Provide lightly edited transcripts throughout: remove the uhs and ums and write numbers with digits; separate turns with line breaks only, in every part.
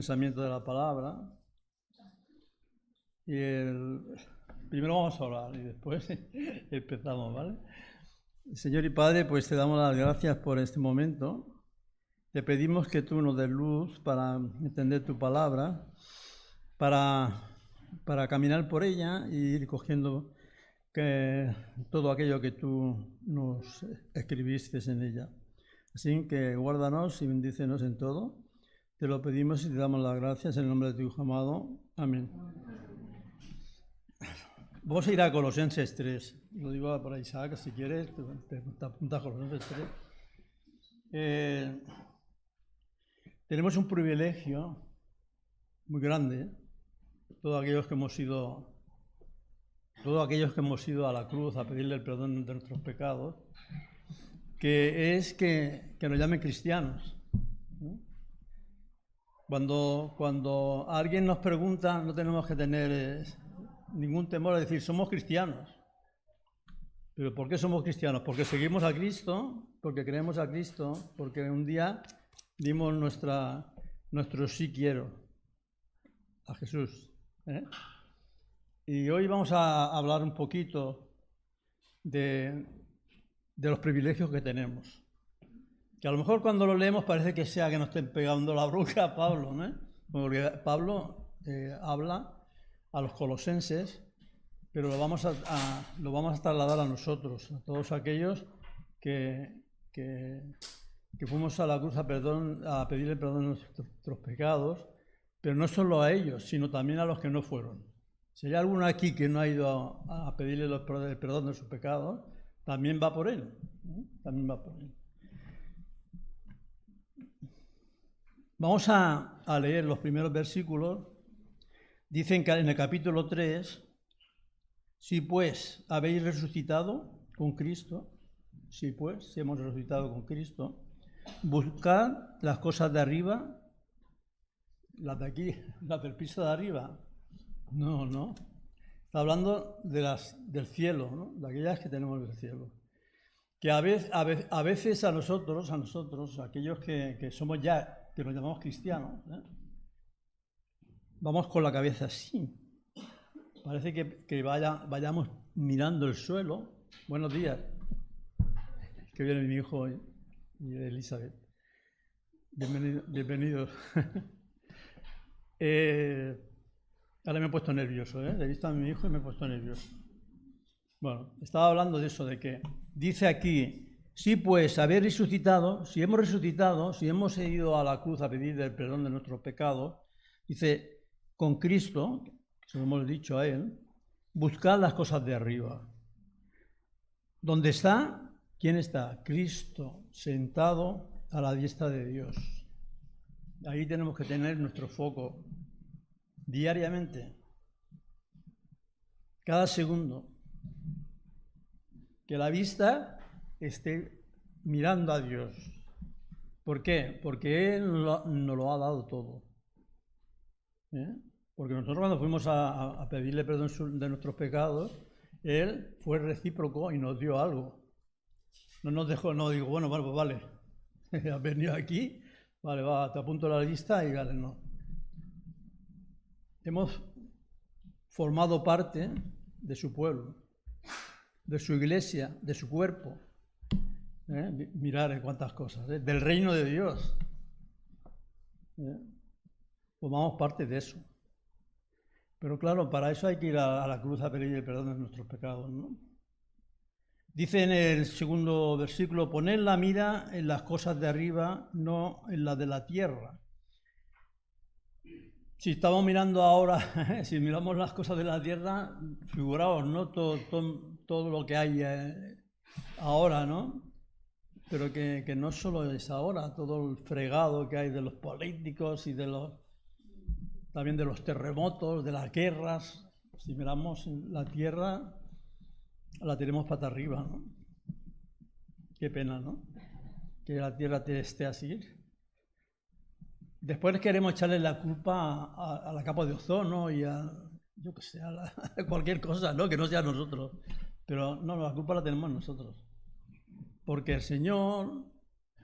Pensamiento de la palabra. Primero vamos a orar y después empezamos, ¿vale? Señor y Padre, pues te damos las gracias por este momento. Te pedimos que tú nos des luz para entender tu palabra, para caminar por ella y ir cogiendo todo aquello que tú nos escribiste en ella. Así que guárdanos y bendícenos en todo. Te lo pedimos y te damos las gracias en el nombre de tu Hijo amado. Amén. Vamos a ir a Colosenses 3. Lo digo para Isaac, si quieres, te apuntas a Colosenses 3. Tenemos un privilegio muy grande, todos aquellos que hemos ido a la cruz a pedirle el perdón de nuestros pecados, que es que nos llamen cristianos, ¿no? Cuando alguien nos pregunta, no tenemos que tener ningún temor a decir, somos cristianos. ¿Pero por qué somos cristianos? Porque seguimos a Cristo, porque creemos a Cristo, porque un día dimos nuestro sí quiero a Jesús, ¿eh? Y hoy vamos a hablar un poquito de los privilegios que tenemos. Que a lo mejor cuando lo leemos parece que sea que nos estén pegando la bronca a Pablo, ¿no? Porque Pablo habla a los colosenses, pero lo vamos a trasladar a nosotros, a todos aquellos que fuimos a la cruz a pedirle perdón de nuestros pecados, pero no solo a ellos, sino también a los que no fueron. Si hay alguno aquí que no ha ido a pedirle el perdón de sus pecados, también va por él, ¿no? También va por él. Vamos a leer los primeros versículos. Dicen que en el capítulo 3, si pues habéis resucitado con Cristo, si hemos resucitado con Cristo, buscad las cosas de arriba, las de aquí, las del piso de arriba. No. Está hablando del cielo, ¿no? De aquellas que tenemos del cielo. Que a veces a nosotros, aquellos que somos ya, que nos llamamos cristianos, ¿eh? Vamos con la cabeza así. Parece que vayamos mirando el suelo. Buenos días. Que viene mi hijo y Elizabeth. Bienvenidos. Ahora me he puesto nervioso, ¿eh? He visto a mi hijo y me he puesto nervioso. Bueno, estaba hablando de eso, de que dice aquí, sí, pues haber resucitado, si hemos resucitado, si hemos ido a la cruz a pedir el perdón de nuestros pecados, dice, con Cristo, se lo hemos dicho a él, buscad las cosas de arriba. ¿Dónde está? ¿Quién está? Cristo, sentado a la diestra de Dios. Ahí tenemos que tener nuestro foco diariamente, cada segundo. Que la vista esté mirando a Dios. ¿Por qué? Porque Él nos lo ha dado todo, ¿eh? Porque nosotros cuando fuimos a pedirle perdón de nuestros pecados, Él fue recíproco y nos dio algo. No nos dejó, no digo, bueno, pues vale, has venido aquí, vale, va, te apunto la lista y vale, no. Hemos formado parte de su pueblo, de su iglesia, de su cuerpo. Mirar cuántas cosas, del reino de Dios. Formamos parte de eso. Pero claro, para eso hay que ir a la cruz a pedir el perdón de nuestros pecados, ¿no? Dice en el segundo versículo, poned la mira en las cosas de arriba, no en las de la tierra. Si estamos mirando ahora, si miramos las cosas de la tierra, figuraos, ¿no? Todo lo que hay ahora, ¿no? Pero que no solo es ahora, todo el fregado que hay de los políticos y también de los terremotos, de las guerras. Si miramos la tierra, la tenemos pata arriba, ¿no? Qué pena, ¿no? Que la tierra esté así. Después queremos echarle la culpa a la capa de ozono y a cualquier cosa, ¿no? Que no sea nosotros. Pero no, la culpa la tenemos nosotros. Porque el Señor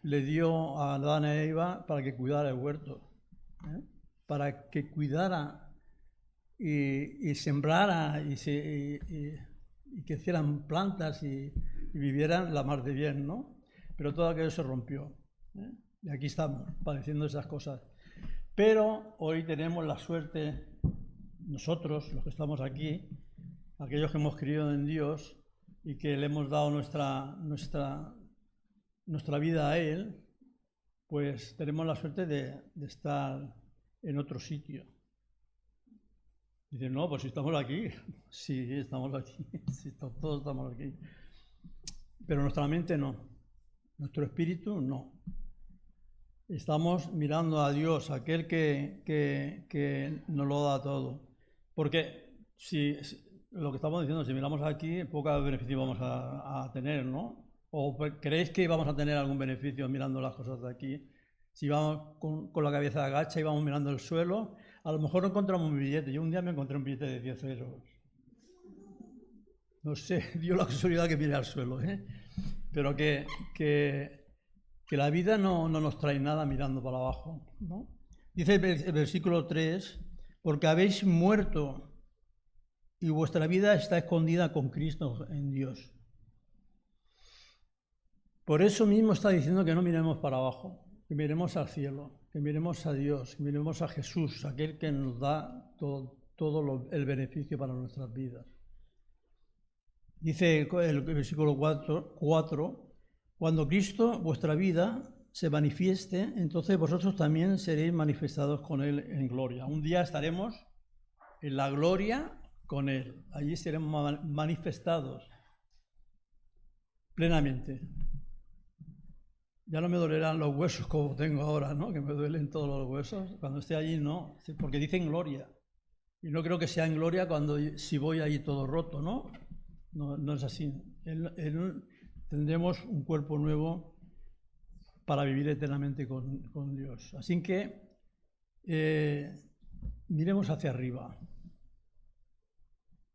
le dio a Adán y Eva para que cuidara el huerto, ¿eh? para que cuidara y sembrara y que hicieran plantas y vivieran la mar de bien, ¿no? Pero todo aquello se rompió, ¿eh? Y aquí estamos, padeciendo esas cosas. Pero hoy tenemos la suerte, nosotros, los que estamos aquí, aquellos que hemos creído en Dios y que le hemos dado nuestra vida a Él, pues tenemos la suerte de estar en otro sitio. Dicen, no, pues si estamos aquí, sí, estamos aquí, sí, todos estamos aquí. Pero nuestra mente no, nuestro espíritu no. Estamos mirando a Dios, aquel que nos lo da todo. Porque si lo que estamos diciendo, si miramos aquí, poco beneficio vamos a tener, ¿no? ¿O creéis que vamos a tener algún beneficio mirando las cosas de aquí? Si vamos con la cabeza agacha y vamos mirando el suelo, a lo mejor no encontramos un billete. Yo un día me encontré un billete de 10 euros. No sé, dio la casualidad que mire al suelo, ¿eh? Pero que la vida no nos trae nada mirando para abajo, ¿no? Dice el versículo 3, porque habéis muerto y vuestra vida está escondida con Cristo en Dios. Por eso mismo está diciendo que no miremos para abajo, que miremos al cielo, que miremos a Dios, que miremos a Jesús, aquel que nos da todo el beneficio para nuestras vidas. Dice el versículo 4, cuando Cristo, vuestra vida, se manifieste, entonces vosotros también seréis manifestados con Él en gloria. Un día estaremos en la gloria con Él. Allí seremos manifestados plenamente. Ya no me dolerán los huesos como tengo ahora, ¿no? Que me duelen todos los huesos. Cuando esté allí, no, porque dice en gloria. Y no creo que sea en gloria si voy allí todo roto, ¿no? No es así. Tendremos un cuerpo nuevo para vivir eternamente con Dios. Así que miremos hacia arriba.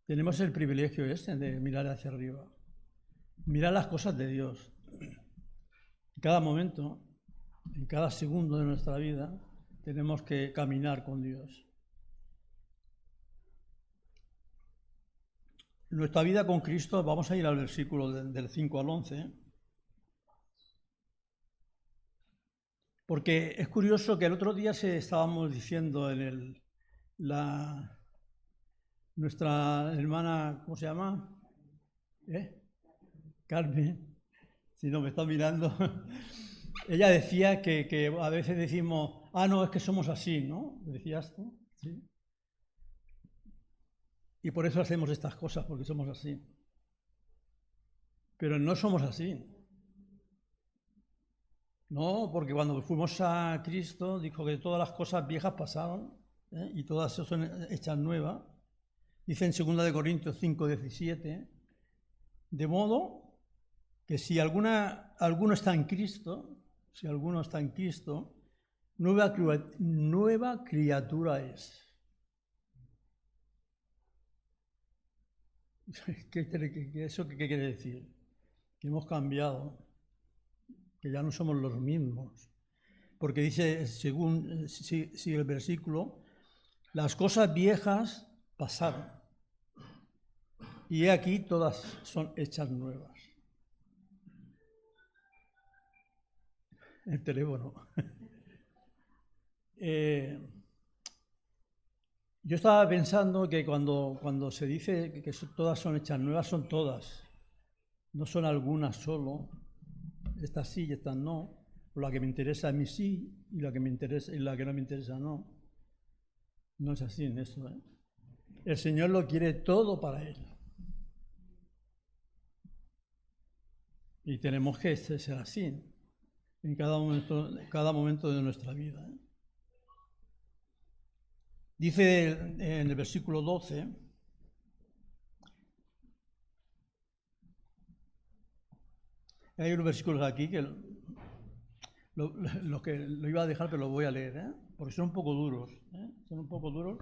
Tenemos el privilegio de mirar hacia arriba. Mirar las cosas de Dios. En cada momento, en cada segundo de nuestra vida, tenemos que caminar con Dios. Nuestra vida con Cristo, vamos a ir al versículo del 5 al 11, porque es curioso que el otro día estábamos diciendo en nuestra hermana, ¿cómo se llama? Carmen, si no me está mirando, ella decía que a veces decimos, no, es que somos así, ¿no? ¿Decías tú? Sí. Y por eso hacemos estas cosas, porque somos así. Pero no somos así. No, porque cuando fuimos a Cristo dijo que todas las cosas viejas pasaron, y todas son hechas nuevas. Dice en 2 Corintios 5, 17, de modo que si alguno está en Cristo, nueva criatura es. ¿Eso qué quiere decir? Que hemos cambiado, que ya no somos los mismos. Porque dice, según sigue el versículo, las cosas viejas pasaron y aquí todas son hechas nuevas. El teléfono. Yo estaba pensando que cuando se dice que todas son hechas nuevas, son todas. No son algunas solo. Estas sí y estas no. O la que me interesa a mí sí y la que no me interesa no. No es así en eso, ¿eh? El Señor lo quiere todo para Él. Y tenemos que ser así en cada momento de nuestra vida, ¿eh? Dice en el versículo 12, hay unos versículos aquí que lo iba a dejar, pero lo voy a leer, ¿eh? Porque son un poco duros, son un poco duros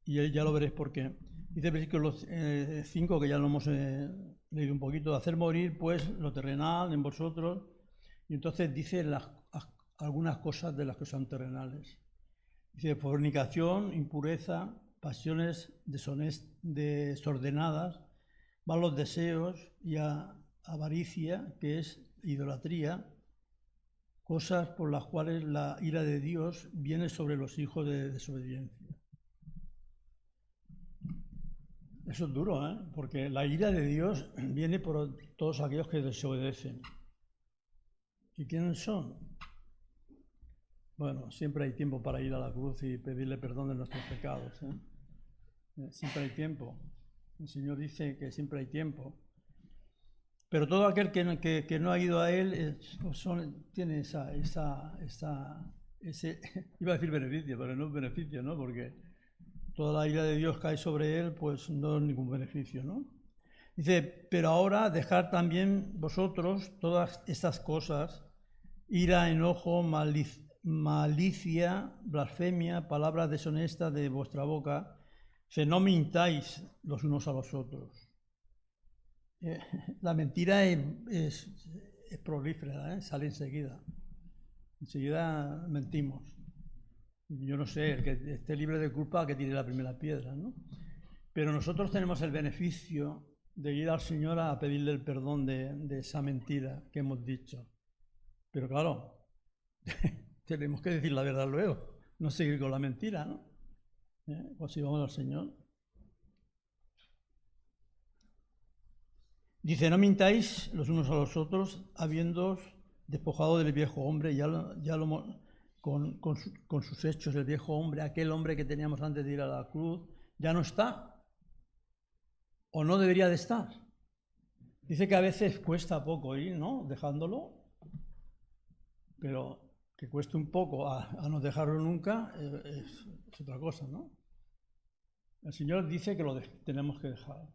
y ya lo veréis por qué. Dice el versículo 5, que ya lo hemos leído un poquito, hacer morir pues lo terrenal en vosotros, y entonces dice algunas cosas de las que son terrenales. Dice, fornicación, impureza, pasiones desordenadas, malos deseos y avaricia, que es idolatría, cosas por las cuales la ira de Dios viene sobre los hijos de desobediencia. Eso es duro, ¿eh? Porque la ira de Dios viene por todos aquellos que desobedecen. ¿Y quiénes son? Bueno, siempre hay tiempo para ir a la cruz y pedirle perdón de nuestros pecados, ¿eh? Siempre hay tiempo. El Señor dice que siempre hay tiempo. Pero todo aquel que no ha ido a Él tiene ese, iba a decir beneficio, pero no es beneficio, ¿no? Porque toda la ira de Dios cae sobre él, pues no es ningún beneficio, ¿no? Dice, pero ahora dejad también vosotros todas estas cosas, ira, enojo, malicia, blasfemia, palabras deshonestas de vuestra boca, que no mintáis los unos a los otros. La mentira es prolífera, ¿eh? Sale enseguida. Enseguida mentimos. Yo no sé, el que esté libre de culpa que tire la primera piedra, ¿no? Pero nosotros tenemos el beneficio de ir al Señor a pedirle el perdón de esa mentira que hemos dicho. Pero claro, tenemos que decir la verdad luego, no seguir con la mentira, ¿no? Pues si vamos al Señor. Dice, no mintáis los unos a los otros, habiéndoos despojado del viejo hombre, con sus hechos, el viejo hombre, aquel hombre que teníamos antes de ir a la cruz, ya no está, o no debería de estar. Dice que a veces cuesta poco ir, ¿no? Dejándolo, pero que cueste un poco a no dejarlo nunca es otra cosa, ¿no? El Señor dice que lo tenemos que dejar.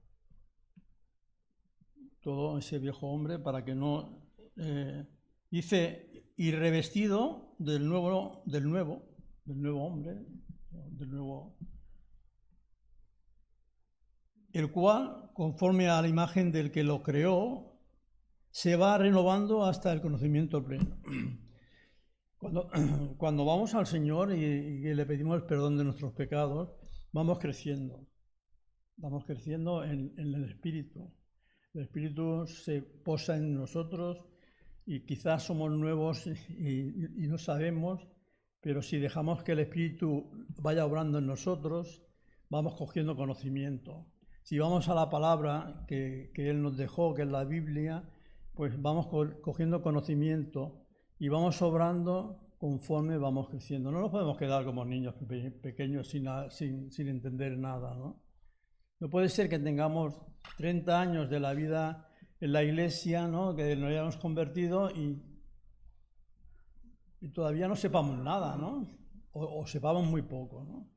Todo ese viejo hombre para que no... dice, y revestido del nuevo hombre, el cual, conforme a la imagen del que lo creó, se va renovando hasta el conocimiento pleno. Cuando vamos al Señor y le pedimos el perdón de nuestros pecados, vamos creciendo en el Espíritu. El Espíritu se posa en nosotros y quizás somos nuevos y no sabemos, pero si dejamos que el Espíritu vaya obrando en nosotros, vamos cogiendo conocimiento. Si vamos a la palabra que Él nos dejó, que es la Biblia, pues vamos cogiendo conocimiento y vamos obrando conforme vamos creciendo. No nos podemos quedar como niños pequeños sin entender nada, ¿no? No puede ser que tengamos 30 años de la vida en la iglesia, ¿no? Que nos hayamos convertido y todavía no sepamos nada, ¿no? O sepamos muy poco, ¿no?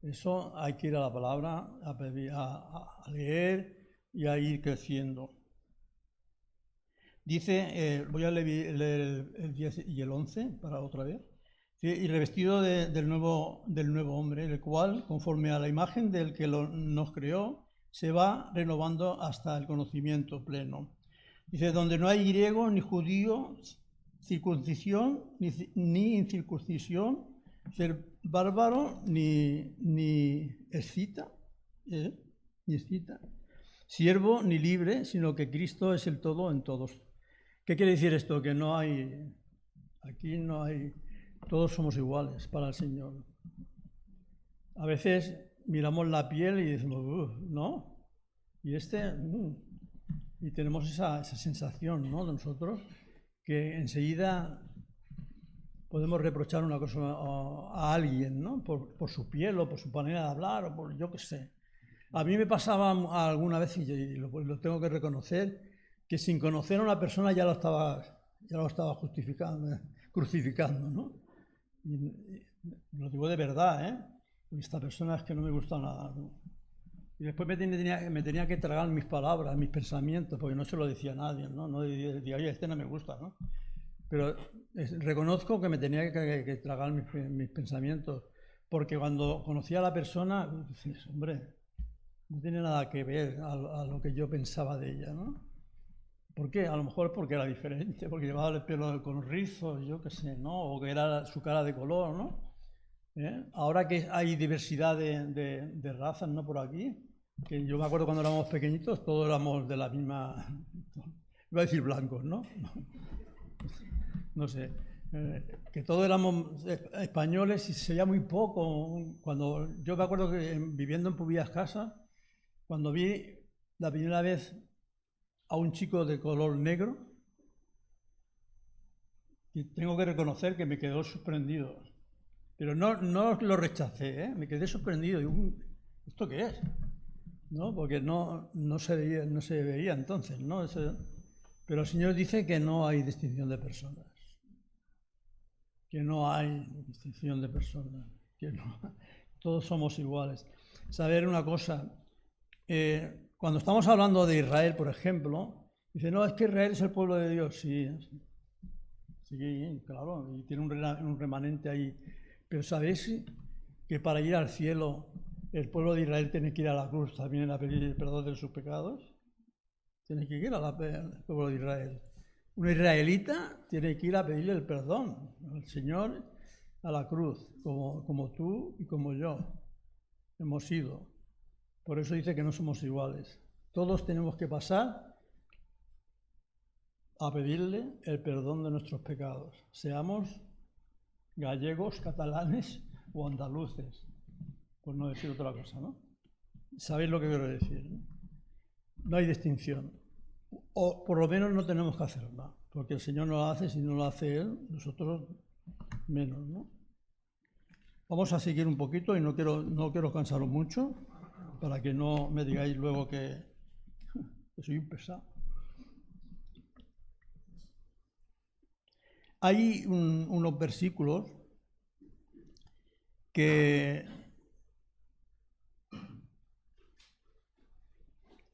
Eso hay que ir a la palabra, a leer y a ir creciendo. Dice, voy a leer el 10 y el 11 para otra vez. Y revestido del nuevo hombre, el cual, conforme a la imagen del que nos creó, se va renovando hasta el conocimiento pleno. Dice, donde no hay griego ni judío, circuncisión ni incircuncisión, ser bárbaro ni escita, siervo ni libre, sino que Cristo es el todo en todos. ¿Qué quiere decir esto? Que aquí no hay... Todos somos iguales para el Señor. A veces miramos la piel y decimos, ¿no? Y y tenemos esa sensación, ¿no? De nosotros, que enseguida podemos reprochar una cosa a alguien, ¿no? Por su piel o por su manera de hablar o por yo qué sé. A mí me pasaba alguna vez, y lo tengo que reconocer, que sin conocer a una persona ya lo estaba crucificando, ¿no? Y lo digo de verdad, ¿eh? Esta persona es que no me gusta nada, ¿no? Y después me tenía que tragar mis palabras, mis pensamientos, porque no se lo decía a nadie, ¿no? No decía, oye, este no me gusta, ¿no? Pero reconozco que me tenía que tragar mis pensamientos, porque cuando conocía a la persona, dices, hombre, no tiene nada que ver a lo que yo pensaba de ella, ¿no? ¿Por qué? A lo mejor porque era diferente, porque llevaba el pelo con rizos, yo qué sé, ¿no? O que era su cara de color, ¿no? Ahora que hay diversidad de razas, ¿no? Por aquí, que yo me acuerdo cuando éramos pequeñitos, todos éramos de la misma, iba a decir blancos, ¿no? No sé, que todos éramos españoles y se veía muy poco. Cuando yo me acuerdo que viviendo en Pubillas Casa, cuando vi la primera vez a un chico de color negro, y tengo que reconocer que me quedó sorprendido. Pero no lo rechacé, me quedé sorprendido. Digo, ¿esto qué es? ¿No? Porque no se veía entonces, ¿no? Pero el Señor dice que no hay distinción de personas. Que no hay distinción de personas. Que no, todos somos iguales. Saber una cosa, cuando estamos hablando de Israel, por ejemplo, dice, no, es que Israel es el pueblo de Dios. Sí, claro, y tiene un remanente ahí. Pero ¿sabéis que para ir al cielo el pueblo de Israel tiene que ir a la cruz también a pedir el perdón de sus pecados? Tiene que ir al pueblo de Israel. Un israelita tiene que ir a pedirle el perdón al Señor a la cruz, como tú y como yo hemos ido. Por eso dice que no somos iguales. Todos tenemos que pasar a pedirle el perdón de nuestros pecados, seamos gallegos, catalanes o andaluces, por no decir otra cosa, ¿no? ¿Sabéis lo que quiero decir? No hay distinción, o por lo menos no tenemos que hacerla, porque el Señor no la hace, si no la hace Él, nosotros menos, ¿no? Vamos a seguir un poquito y no quiero cansaros mucho, para que no me digáis luego que soy un pesado. Hay unos versículos que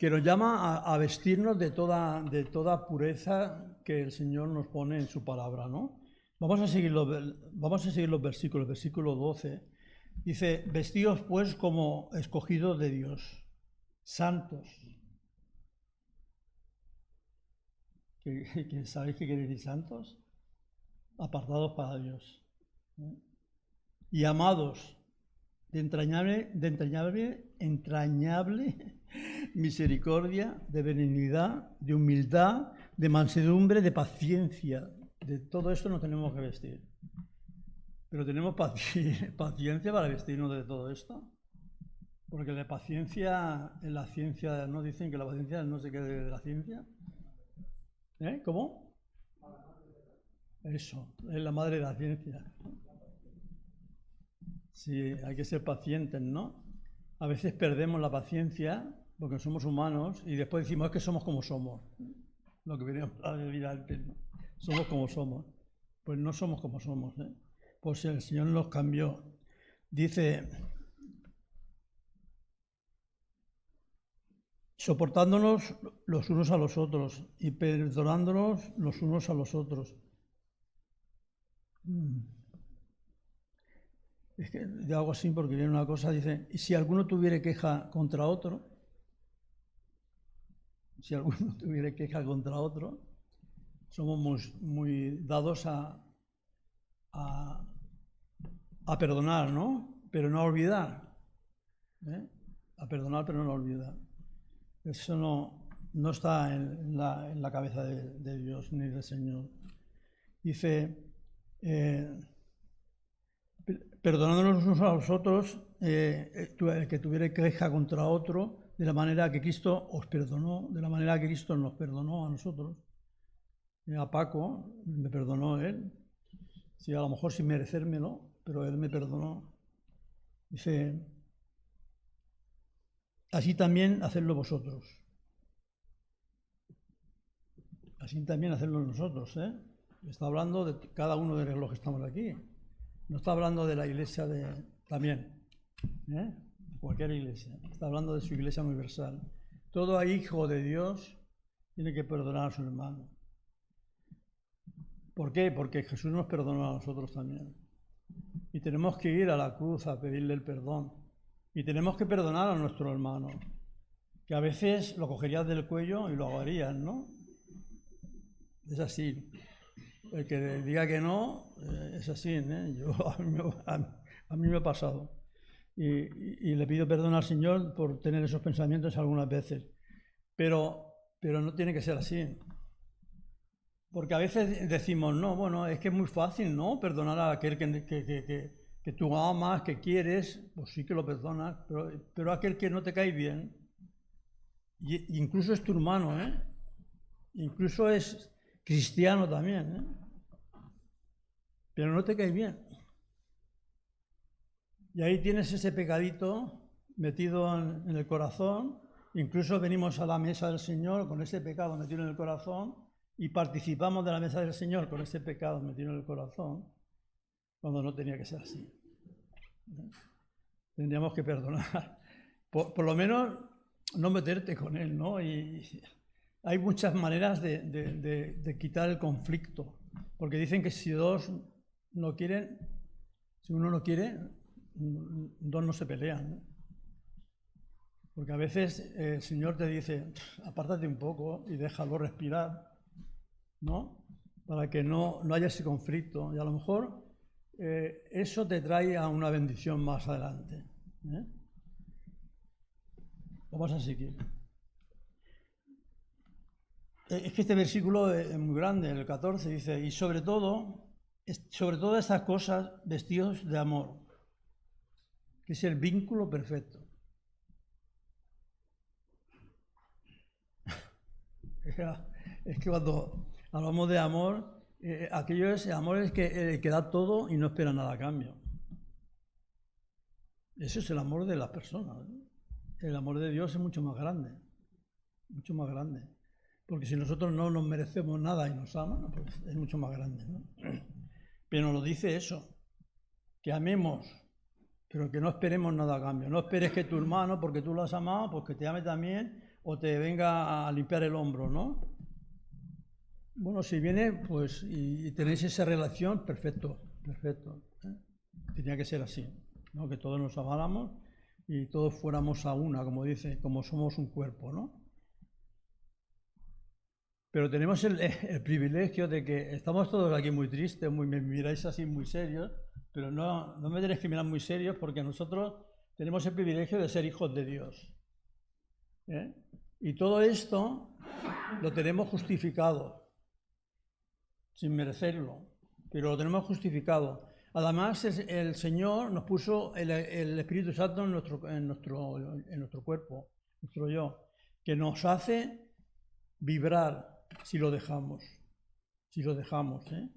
nos llama a vestirnos de toda pureza que el Señor nos pone en su palabra, ¿no? Vamos a seguir los versículos. El versículo 12 dice, vestidos pues como escogidos de Dios, santos. ¿Sabéis qué quiere decir santos? Apartados para Dios. Y amados de entrañable misericordia, de benignidad, de humildad, de mansedumbre, de paciencia. De todo esto nos tenemos que vestir. Pero tenemos paciencia para vestirnos de todo esto. Porque la paciencia en la ciencia, ¿no dicen que la paciencia no se quede de la ciencia? ¿Cómo? Eso, es la madre de la ciencia. Sí, hay que ser pacientes, ¿no? A veces perdemos la paciencia porque somos humanos y después decimos es que somos como somos. Lo que veníamos a decir antes, ¿no? Somos como somos. Pues no somos como somos, Pues el Señor nos cambió. Dice, soportándonos los unos a los otros y perdonándonos los unos a los otros. Es que de algo así porque viene una cosa, dice, y si alguno tuviera queja contra otro, somos muy dados a perdonar, ¿no? Pero no a olvidar. A perdonar pero no a olvidar. Eso no está en la cabeza de Dios ni del Señor. Dice, perdonándonos unos a los otros, el que tuviera queja contra otro, de la manera que Cristo os perdonó, de la manera que Cristo nos perdonó a nosotros. A Paco me perdonó él, sí, a lo mejor sin merecérmelo, pero él me perdonó. Dice, así también hacedlo vosotros. Así también hacedlo nosotros, Está hablando de cada uno de los que estamos aquí. No está hablando de la iglesia también, de cualquier iglesia. Está hablando de su iglesia universal. Todo hijo de Dios tiene que perdonar a su hermano. ¿Por qué? Porque Jesús nos perdonó a nosotros también. Y tenemos que ir a la cruz a pedirle el perdón. Y tenemos que perdonar a nuestro hermano, que a veces lo cogerías del cuello y lo ahogarías, ¿no? Es así. El que diga que no, es así, Yo A mí me ha pasado. Y le pido perdón al Señor por tener esos pensamientos algunas veces. Pero no tiene que ser así. Porque a veces decimos, no, bueno, es que es muy fácil, ¿no? Perdonar a aquel que tú amas, que quieres, pues sí que lo perdonas, pero aquel que no te cae bien, y incluso es tu hermano, ¿eh? Incluso es cristiano también, ¿eh? Pero no te cae bien. Y ahí tienes ese pecadito metido en el corazón. Incluso venimos a la mesa del Señor con ese pecado metido en el corazón y participamos de la mesa del Señor con ese pecado metido en el corazón, cuando no tenía que ser así. Tendríamos que perdonar. Por lo menos no meterte con él, ¿no? Y hay muchas maneras de quitar el conflicto. Porque dicen que si dos no quieren, si uno no quiere, dos no se pelean, ¿no? Porque a veces el Señor te dice, apártate un poco y déjalo respirar, ¿no? Para que no haya ese conflicto. Y a lo mejor eso te trae a una bendición más adelante, ¿eh? Vamos a seguir. Es que este versículo es muy grande, el 14, dice, y sobre todas estas cosas, vestidos de amor, que es el vínculo perfecto. Es que cuando hablamos de amor, amor es que da todo y no espera nada a cambio. Ese es el amor de las personas, ¿no? El amor de Dios es mucho más grande, mucho más grande. Porque si nosotros no nos merecemos nada y nos ama, pues es mucho más grande, ¿no? Pero nos dice eso, que amemos, pero que no esperemos nada a cambio. No esperes que tu hermano, porque tú lo has amado, pues que te ame también o te venga a limpiar el hombro, ¿no? Bueno, si viene, pues, y tenéis esa relación, perfecto, perfecto, ¿eh? Tenía que ser así, ¿no? Que todos nos amáramos y todos fuéramos a una, como dice, como somos un cuerpo, ¿no? Pero tenemos el privilegio de que estamos todos aquí muy tristes, me miráis así muy serios, pero no me tenéis que mirar muy serios porque nosotros tenemos el privilegio de ser hijos de Dios, ¿eh? Y todo esto lo tenemos justificado, sin merecerlo, pero lo tenemos justificado. Además, el Señor nos puso el Espíritu Santo en nuestro cuerpo, nuestro yo, que nos hace vibrar si lo dejamos, ¿eh?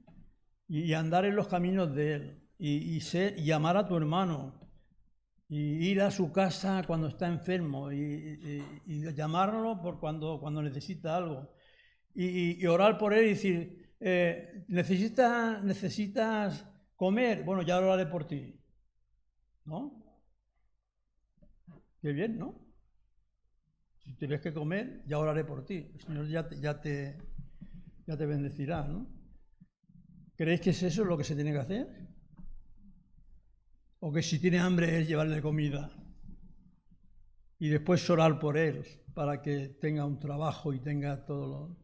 Y andar en los caminos de Él, y amar a tu hermano, y ir a su casa cuando está enfermo, y llamarlo por cuando necesita algo, y orar por él y decir, ¿necesitas comer? Bueno, ya oraré por ti, ¿no? Qué bien, ¿no? Si tienes que comer, ya oraré por ti. El Señor ya te bendecirá, ¿no? ¿Creéis que es eso lo que se tiene que hacer? ¿O que si tiene hambre es llevarle comida? Y después orar por él para que tenga un trabajo y tenga todo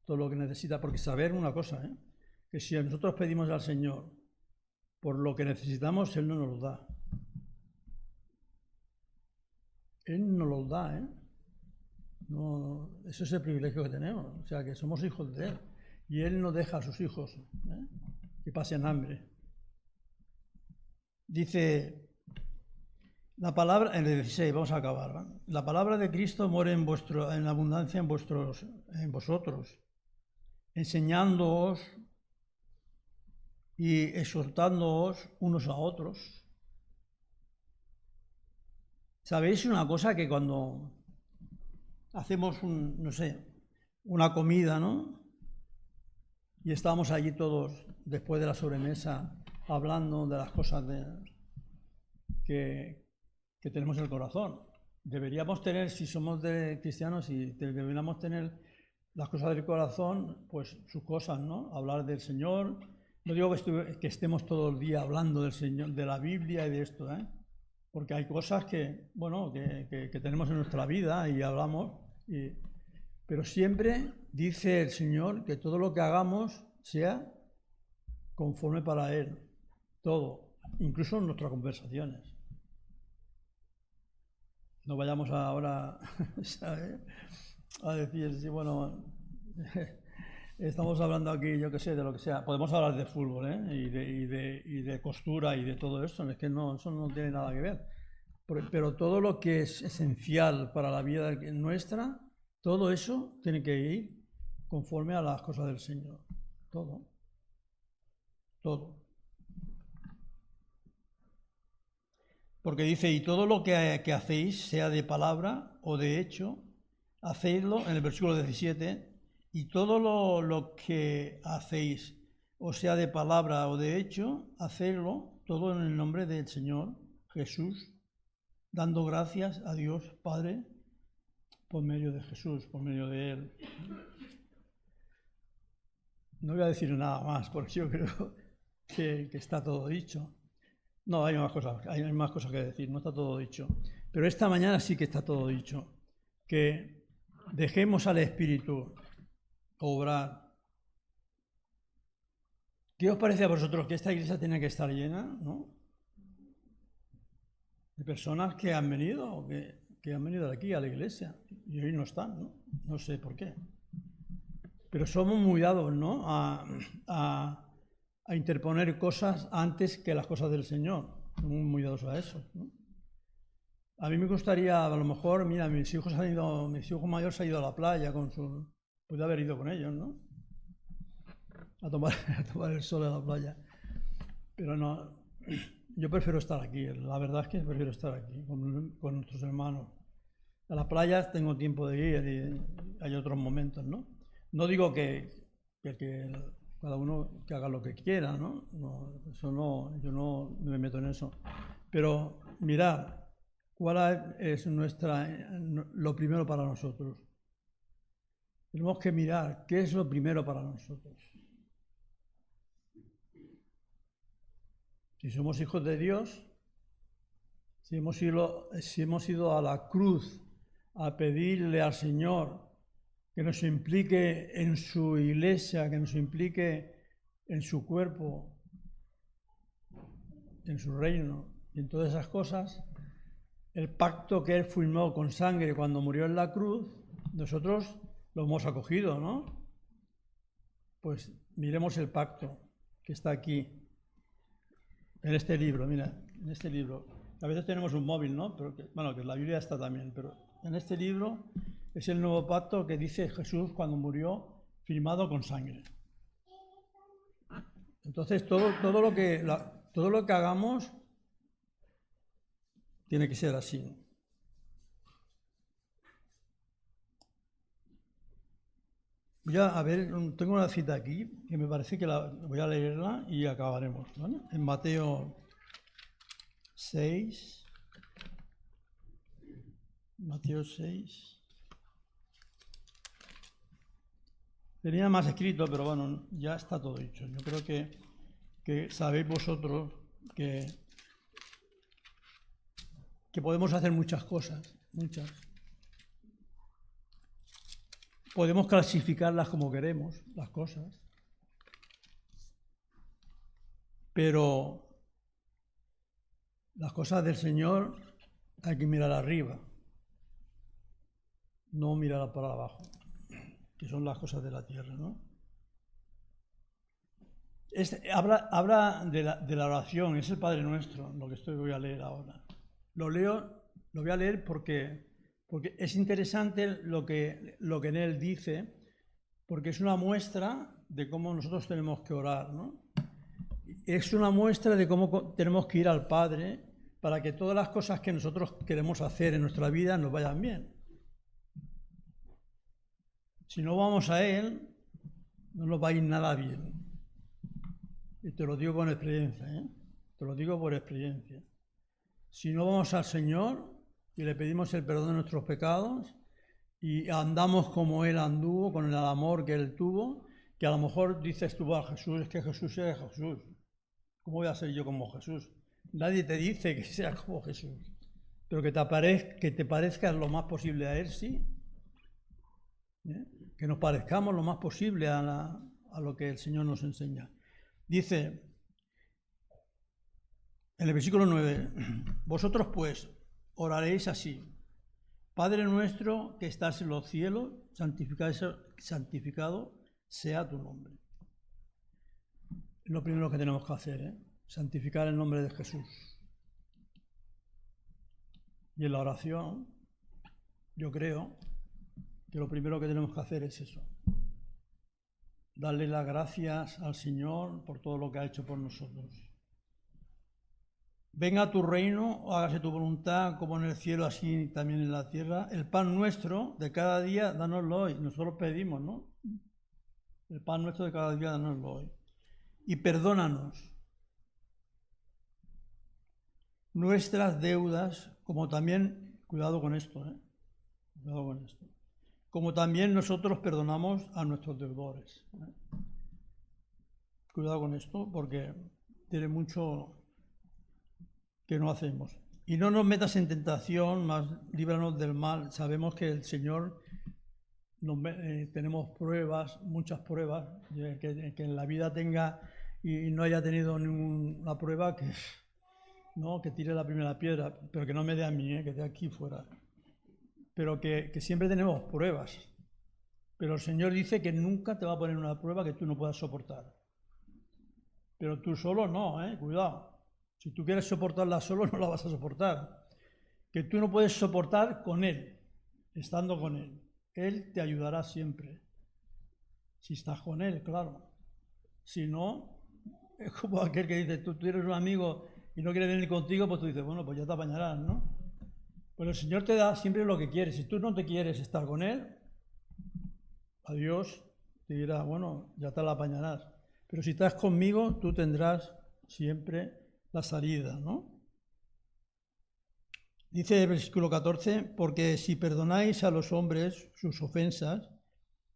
lo que necesita. Porque saber una cosa, ¿eh? Que si nosotros pedimos al Señor por lo que necesitamos, Él no nos lo da. Él nos lo da, ¿eh? No, ese es el privilegio que tenemos. O sea, que somos hijos de Él. Y Él no deja a sus hijos, ¿eh? Que pasen hambre. Dice la palabra, en el 16, vamos a acabar, ¿no? La palabra de Cristo muere en abundancia en vosotros, enseñándoos y exhortándoos unos a otros. ¿Sabéis una cosa? Que cuando hacemos una comida, ¿no? Y estamos allí todos después de la sobremesa hablando de las cosas que tenemos en el corazón. Deberíamos tener, si somos cristianos, y deberíamos tener las cosas del corazón, pues sus cosas, ¿no? Hablar del Señor. No digo que estemos todo el día hablando del Señor, de la Biblia y de esto, ¿eh? Porque hay cosas que tenemos en nuestra vida y hablamos, pero siempre dice el Señor que todo lo que hagamos sea conforme para Él, todo. incluso en nuestras conversaciones. No vayamos ahora ¿sabes? A decir, sí, bueno, estamos hablando aquí, yo qué sé, de lo que sea. Podemos hablar de fútbol, ¿eh? Y de costura y de todo eso. Es que no, eso no tiene nada que ver. Pero todo lo que es esencial para la vida nuestra, todo eso tiene que ir conforme a las cosas del Señor. Todo. Todo. Porque dice, y todo lo que hacéis, sea de palabra o de hecho, hacedlo, en el versículo 17, y todo lo que hacéis, o sea de palabra o de hecho, hacedlo todo en el nombre del Señor Jesús, dando gracias a Dios Padre por medio de Jesús, por medio de Él. No voy a decir nada más, porque yo creo que está todo dicho. No, hay más cosas que decir, no está todo dicho. Pero esta mañana sí que está todo dicho. Que dejemos al Espíritu obrar. ¿Qué os parece a vosotros que esta iglesia tiene que estar llena, ¿no? De personas que han venido, que han venido de aquí a la iglesia y hoy no están, ¿no? No sé por qué. Pero somos muy dados, ¿no? A interponer cosas antes que las cosas del Señor. Somos muy dados a eso, ¿no? A mí me gustaría, a lo mejor, mira, mi hijo mayor se ha ido a la playa con su... Puede haber ido con ellos, ¿no? A tomar el sol en la playa. Pero no, yo prefiero estar aquí. La verdad es que prefiero estar aquí con nuestros hermanos. A las playas tengo tiempo de ir y hay otros momentos, ¿no? No digo que cada uno que haga lo que quiera, ¿no? Eso no, yo no me meto en eso. Pero mirad, ¿cuál es lo primero para nosotros? Tenemos que mirar qué es lo primero para nosotros. Si somos hijos de Dios, si hemos ido a la cruz a pedirle al Señor que nos implique en su iglesia, que nos implique en su cuerpo, en su reino y en todas esas cosas, el pacto que Él firmó con sangre cuando murió en la cruz, nosotros lo hemos acogido, ¿no? Pues miremos el pacto que está aquí, en este libro, mira, en este libro. A veces tenemos un móvil, ¿no? Pero que la Biblia está también, pero en este libro es el nuevo pacto que dice Jesús cuando murió, firmado con sangre. Entonces todo lo que hagamos tiene que ser así. Tengo una cita aquí que me parece que voy a leerla y acabaremos, ¿vale? En Mateo 6. Mateo 6. Tenía más escrito, pero bueno, ya está todo dicho. Yo creo que sabéis vosotros que podemos hacer muchas cosas, muchas. Podemos clasificarlas como queremos, las cosas. Pero las cosas del Señor hay que mirar arriba, no mirar para abajo, que son las cosas de la tierra, ¿no? Habla de la oración, es el Padre Nuestro, lo que voy a leer ahora. Lo voy a leer porque es interesante lo que en él dice, porque es una muestra de cómo nosotros tenemos que orar, ¿no? Es una muestra de cómo tenemos que ir al Padre para que todas las cosas que nosotros queremos hacer en nuestra vida nos vayan bien. Si no vamos a Él, no nos va a ir nada bien. Y te lo digo con experiencia, ¿eh? Te lo digo por experiencia. Si no vamos al Señor y le pedimos el perdón de nuestros pecados y andamos como Él anduvo, con el amor que Él tuvo, que a lo mejor dices tú a Jesús, es que Jesús es Jesús. ¿Cómo voy a ser yo como Jesús? Nadie te dice que seas como Jesús, pero que te parezcas lo más posible a Él, sí. ¿Eh? Que nos parezcamos lo más posible a lo que el Señor nos enseña. Dice, En el versículo 9, vosotros pues oraréis así: Padre nuestro que estás en los cielos, santificado sea tu nombre. Es lo primero que tenemos que hacer, santificar el nombre de Jesús. Y en la oración, yo creo que lo primero que tenemos que hacer es eso: darle las gracias al Señor por todo lo que ha hecho por nosotros. Venga tu reino, hágase tu voluntad, como en el cielo, así también en la tierra. El pan nuestro de cada día, dánoslo hoy. Nosotros pedimos, ¿no? El pan nuestro de cada día, dánoslo hoy. Y perdónanos nuestras deudas, como también, cuidado con esto, cuidado con esto, como también nosotros perdonamos a nuestros deudores. Cuidado con esto, porque tiene mucho que no hacemos. Y no nos metas en tentación, mas líbranos del mal. Sabemos que el Señor, tenemos pruebas, muchas pruebas, que en la vida tenga y no haya tenido ninguna prueba, que tire la primera piedra, pero que no me dé a mí, que esté aquí fuera. Pero que siempre tenemos pruebas. Pero el Señor dice que nunca te va a poner una prueba que tú no puedas soportar. Pero tú solo no, cuidado. Si tú quieres soportarla solo, no la vas a soportar. Que tú no puedes soportar con Él, estando con Él. Él te ayudará siempre. Si estás con Él, claro. Si no, es como aquel que dice, tú eres un amigo y no quiere venir contigo, pues tú dices, bueno, pues ya te apañarás, ¿no? Pero el Señor te da siempre lo que quieres. Si tú no te quieres estar con Él, adiós, te dirá, bueno, ya te la apañarás. Pero si estás conmigo, tú tendrás siempre la salida, ¿no? Dice el versículo 14, porque si perdonáis a los hombres sus ofensas,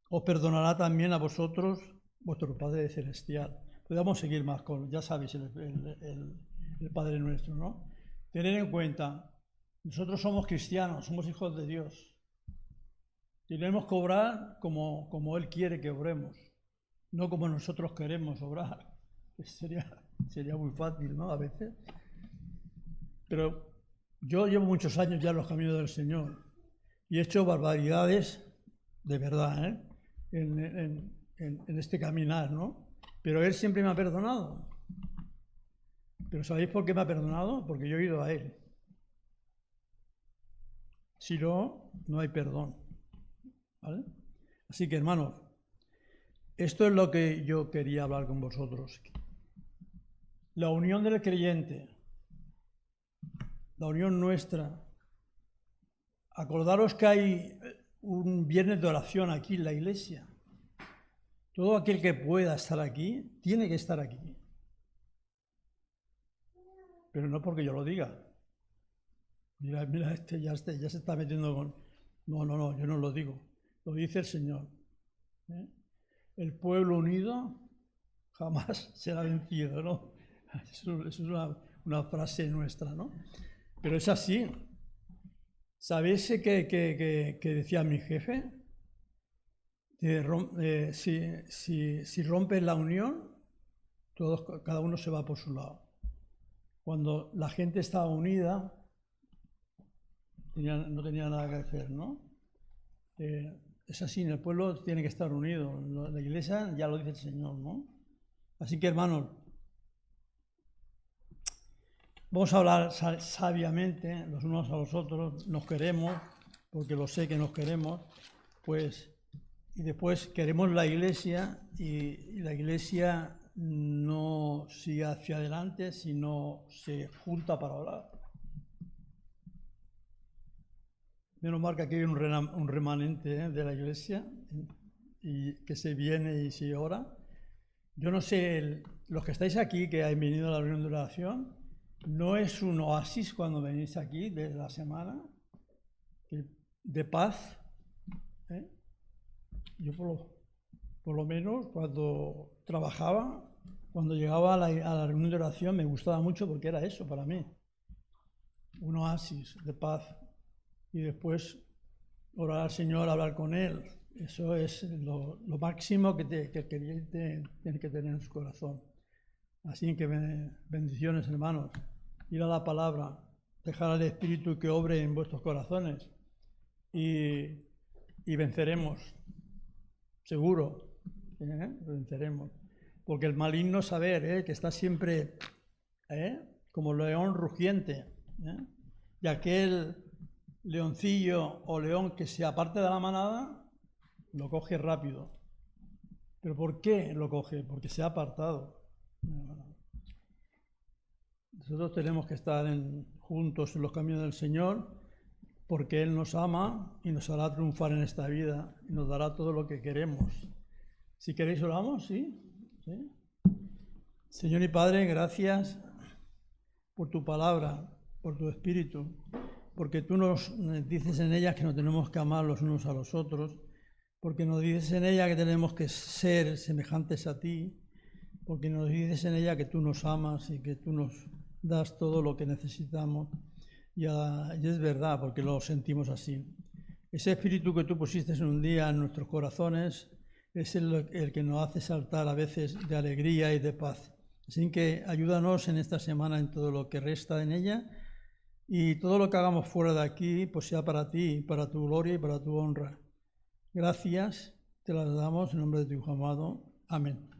os perdonará también a vosotros vuestro Padre Celestial. Podemos seguir más con, ya sabéis, el Padre Nuestro, ¿no? Tener en cuenta, nosotros somos cristianos, somos hijos de Dios. Tenemos que obrar como Él quiere que obremos, no como nosotros queremos obrar. Sería muy fácil, ¿no? A veces. Pero yo llevo muchos años ya en los caminos del Señor y he hecho barbaridades de verdad, en este caminar, ¿no? Pero Él siempre me ha perdonado. ¿Pero sabéis por qué me ha perdonado? Porque yo he ido a Él. Si no, no hay perdón. ¿Vale? Así que, hermanos, esto es lo que yo quería hablar con vosotros. La unión del creyente, la unión nuestra. Acordaros que hay un viernes de oración aquí en la iglesia. Todo aquel que pueda estar aquí, tiene que estar aquí. Pero no porque yo lo diga. Mira, ya se está metiendo con... No, yo no lo digo. Lo dice el Señor. El pueblo unido jamás será vencido, ¿no? Eso es una frase nuestra, ¿no? Pero es así. ¿Sabéis que decía mi jefe? Si rompes la unión, cada uno se va por su lado. Cuando la gente estaba unida, no tenía nada que hacer, ¿no? Es así, en el pueblo tiene que estar unido. La iglesia ya lo dice el Señor, ¿no? Así que, hermanos, vamos a hablar sabiamente los unos a los otros. Nos queremos, porque lo sé que nos queremos, pues, y después queremos la iglesia y la iglesia no sigue hacia adelante, sino se junta para orar. Menos mal que aquí hay un remanente de la iglesia y que se viene y se ora. Yo no sé, los que estáis aquí, que habéis venido a la reunión de oración, no es un oasis cuando venís aquí de la semana, de paz. Yo por lo menos cuando trabajaba, cuando llegaba a la reunión de oración me gustaba mucho porque era eso para mí, un oasis de paz. Y después orar al Señor, hablar con Él, eso es lo máximo que el creyente tiene que tener en su corazón. Así que bendiciones, hermanos. ir a la palabra, dejar al Espíritu que obre en vuestros corazones y venceremos, seguro, venceremos. Porque el maligno saber que está siempre como león rugiente, y aquel leoncillo o león que se aparte de la manada lo coge rápido. ¿Pero por qué lo coge? Porque se ha apartado. Nosotros tenemos que estar juntos en los caminos del Señor, porque Él nos ama y nos hará triunfar en esta vida y nos dará todo lo que queremos. Si queréis oramos, ¿sí? ¿Sí? Señor y Padre, gracias por tu palabra, por tu Espíritu, porque tú nos dices en ella que nos tenemos que amar los unos a los otros, porque nos dices en ella que tenemos que ser semejantes a ti, porque nos dices en ella que tú nos amas y que tú nos das todo lo que necesitamos. Y es verdad, porque lo sentimos así. Ese Espíritu que tú pusiste en un día en nuestros corazones es el que nos hace saltar a veces de alegría y de paz. Así que ayúdanos en esta semana en todo lo que resta en ella, y todo lo que hagamos fuera de aquí, pues sea para ti, para tu gloria y para tu honra. Gracias, te las damos en nombre de tu Hijo amado. Amén.